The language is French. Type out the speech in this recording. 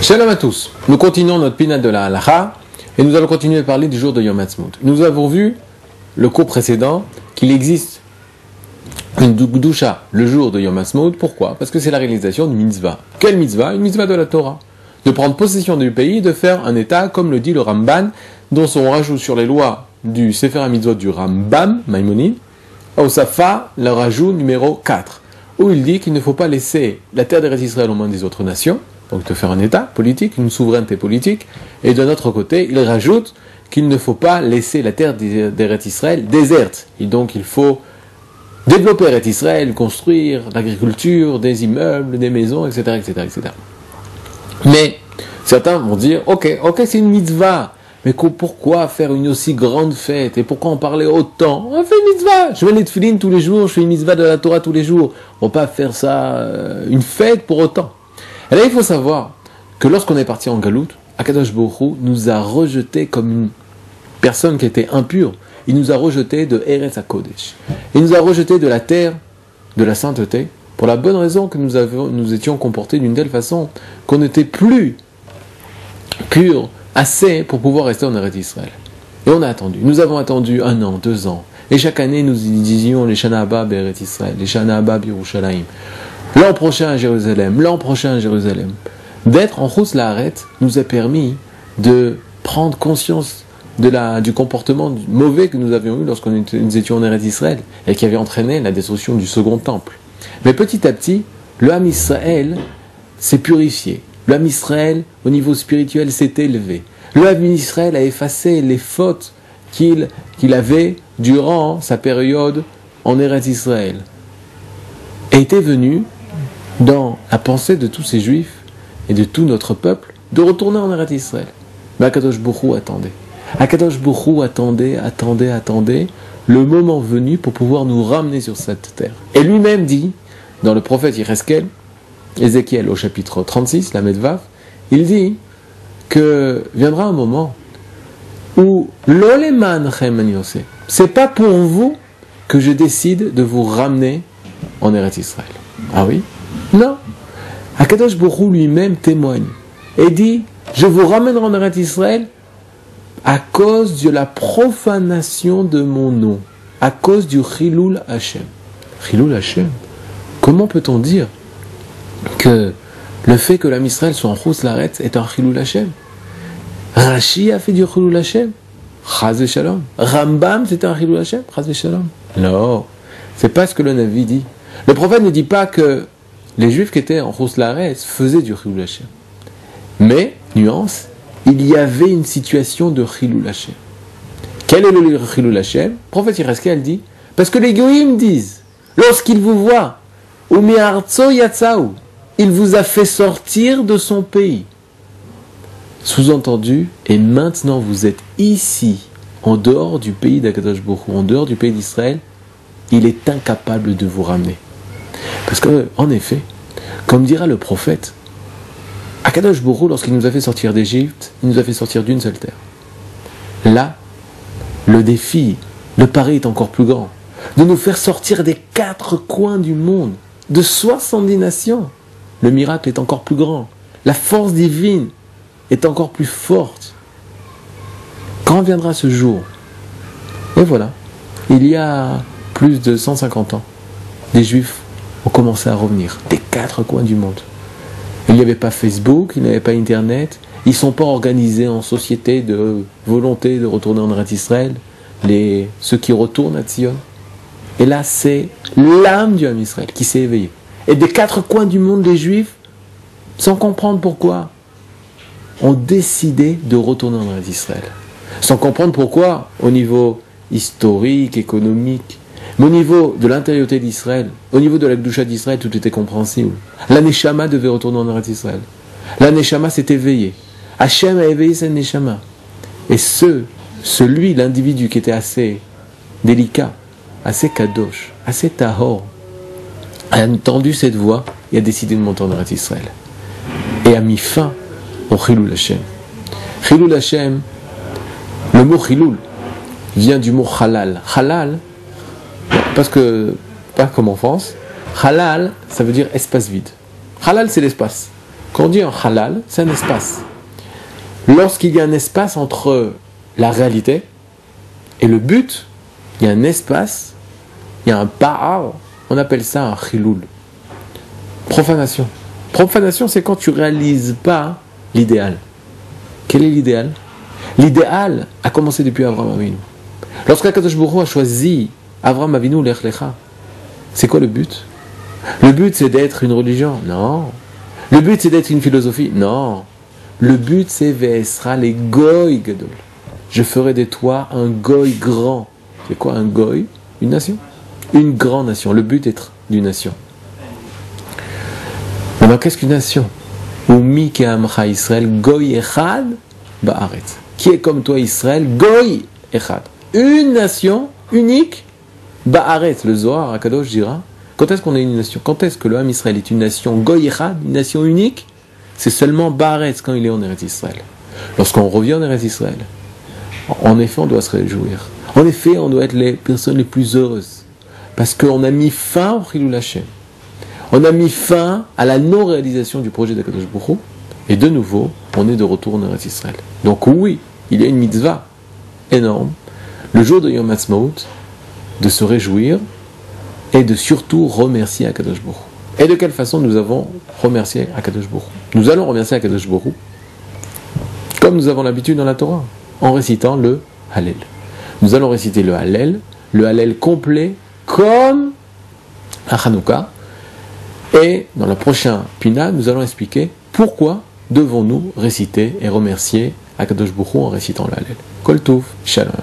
Shalom à tous. Nous continuons notre pinat de la halacha et nous allons continuer à parler du jour de Yom Ha'atzmaut. Nous avons vu le cours précédent qu'il existe une doucha le jour de Yom Ha'atzmaut. Pourquoi? Parce que c'est la réalisation d'une mitzvah. Quelle mitzvah? Une mitzvah de la Torah. De prendre possession du pays, de faire un état, comme le dit le Ramban, dont on rajoute sur les lois du Sefer HaMitzvot du Rambam, Maïmonide, au Safa, le rajout numéro 4, où il dit qu'il ne faut pas laisser la terre d'Eretz Israël aux mains des autres nations, donc de faire un état politique, une souveraineté politique, et de notre côté, il rajoute qu'il ne faut pas laisser la terre d'Eretz Israël déserte, et donc il faut développer Eretz Israël, construire l'agriculture, des immeubles, des maisons, etc., etc., etc. Mais certains vont dire, ok, c'est une mitzvah, mais pourquoi faire une aussi grande fête? Et pourquoi en parler autant? On fait une mitzvah. Je mets les tefilines tous les jours, je fais une mitzvah de la Torah tous les jours. On ne va pas faire ça une fête pour autant. Et là, il faut savoir que lorsqu'on est parti en Galout, Akadosh Baruch Hu nous a rejetés comme une personne qui était impure. Il nous a rejetés de Eretz HaKodesh. Il nous a rejetés de la terre, de la sainteté, pour la bonne raison que nous étions comportés d'une telle façon qu'on n'était plus pur assez pour pouvoir rester en Eretz Israël. Et on a attendu. Nous avons attendu 1 an, 2 ans. Et chaque année, nous disions les Shana Haba Eretz Israël, les Shana Haba Yerushalayim. L'an prochain à Jérusalem, l'an prochain à Jérusalem. D'être en Chutz La'aret nous a permis de prendre conscience du comportement mauvais que nous avions eu lorsque nous étions en Eretz Israël et qui avait entraîné la destruction du second temple. Mais petit à petit, le Ham Israël s'est purifié. Le Ham Israël, au niveau spirituel, s'est élevé. Le Ham Israël a effacé les fautes qu'il avait durant sa période en Eretz Israël. Et était venu, dans la pensée de tous ces Juifs et de tout notre peuple, de retourner en Eretz Israël. Mais Akadosh Baruch Hu attendait. Akadosh Baruch Hu attendait le moment venu pour pouvoir nous ramener sur cette terre. Et lui-même dit, dans le prophète Ézéchiel au chapitre 36, la Medvav, il dit que viendra un moment où c'est pas pour vous que je décide de vous ramener en Eretz Israël. Ah oui? Non. Akadosh Baruch Hu lui-même témoigne et dit, je vous ramènerai en Eretz Israël à cause de la profanation de mon nom, à cause du Chilul Hashem. Chilul Hashem? Comment peut-on dire que le fait que l'Am Israël soit en Chutz La'aret est un Chilul Hashem? Rashi a fait du Chilul Hashem? Chas v'shalom. Rambam, c'était un Chilul Hashem? Chas v'shalom. Non, c'est pas ce que le Navi dit. Le prophète ne dit pas que les Juifs qui étaient en Chutz La'aret faisaient du Chilul Hashem. Mais, nuance, il y avait une situation de Chilul Hashem. Quel est le Chilul Hashem? Le prophète Yiraskel dit, parce que les Goïm disent, lorsqu'ils vous voient, Umi'artso Yatsaou, il vous a fait sortir de son pays. Sous-entendu, et maintenant vous êtes ici, en dehors du pays d'Akadosh Baruch Hu, en dehors du pays d'Israël, il est incapable de vous ramener. Parce que, en effet, comme dira le prophète, Akadosh Baruch Hu, lorsqu'il nous a fait sortir d'Égypte, il nous a fait sortir d'une seule terre. Là, le défi, le pari est encore plus grand. De nous faire sortir des 4 coins du monde, de 70 nations. Le miracle est encore plus grand. La force divine est encore plus forte. Quand viendra ce jour? Et voilà, il y a plus de 150 ans, des Juifs ont commencé à revenir des 4 coins du monde. Il n'y avait pas Facebook, il n'y avait pas Internet, ils ne sont pas organisés en société de volonté de retourner en Eretz Israël, ceux qui retournent à Tzion. Et là, c'est l'âme du Ham Israël qui s'est éveillée. Et des 4 coins du monde, les Juifs, sans comprendre pourquoi, ont décidé de retourner en Eretz Israël. Sans comprendre pourquoi, au niveau historique, économique, mais au niveau de l'intériorité d'Israël, au niveau de la Kedusha d'Israël, tout était compréhensible. La Neshama devait retourner en Eretz Israël. La Neshama s'est éveillée. Hachem a éveillé cette Neshama. Et l'individu qui était assez délicat, assez kadosh, assez tahor, a entendu cette voix et a décidé de monter en Eretz Israël. Et a mis fin au Chilul Hashem. Chilul Hashem, le mot Chilul vient du mot Halal. Halal, parce que, pas comme en France, Halal, ça veut dire espace vide. Halal, c'est l'espace. Quand on dit un halal, c'est un espace. Lorsqu'il y a un espace entre la réalité et le but, il y a un espace, il y a un ba'ar, on appelle ça un chiloul. Profanation. Profanation, c'est quand tu ne réalises pas l'idéal. Quel est l'idéal? L'idéal a commencé depuis Avraham Avinu. Lorsqu'Akadosh Baruch Hu a choisi Avraham Avinu Lech Lecha, c'est quoi le but? Le but, c'est d'être une religion? Non. Le but, c'est d'être une philosophie? Non. Le but, c'est Ve'esra les goy gadol. Je ferai de toi un goy grand. C'est quoi un goy? Une nation. Une grande nation. Le but est d'une nation. Alors, qu'est-ce qu'une nation? Umi ke'amcha Israël goy echad ba'aretz. Qui est comme toi Israël? Goy echad. Une nation unique ba'aretz. Le Zohar, Akadosh dira. Quand est-ce qu'on est une nation? Quand est-ce que le Ham Israël est une nation goy echad, une nation unique? C'est seulement ba'aretz quand il est en Eretz Israël. Lorsqu'on revient en Eretz Israël, en effet, on doit se réjouir. En effet, on doit être les personnes les plus heureuses. Parce qu'on a mis fin au Chilul Hashem. On a mis fin à la non-réalisation du projet d'Akadosh Baruch Hu. Et de nouveau, on est de retour en Eretz Israël. Donc oui, il y a une mitzvah énorme, le jour de Yom Ha'atzmaut, de se réjouir et de surtout remercier Akadosh Baruch Hu. Et de quelle façon nous avons remercié Akadosh Baruch Hu? Nous allons remercier Akadosh Baruch Hu, comme nous avons l'habitude dans la Torah, en récitant le Hallel. Nous allons réciter le Hallel complet, comme à Hanouka. Et dans la prochaine Pina, nous allons expliquer pourquoi devons-nous réciter et remercier Akadosh Baruch Hu en récitant le Hallel. Kol Tov, Shalom.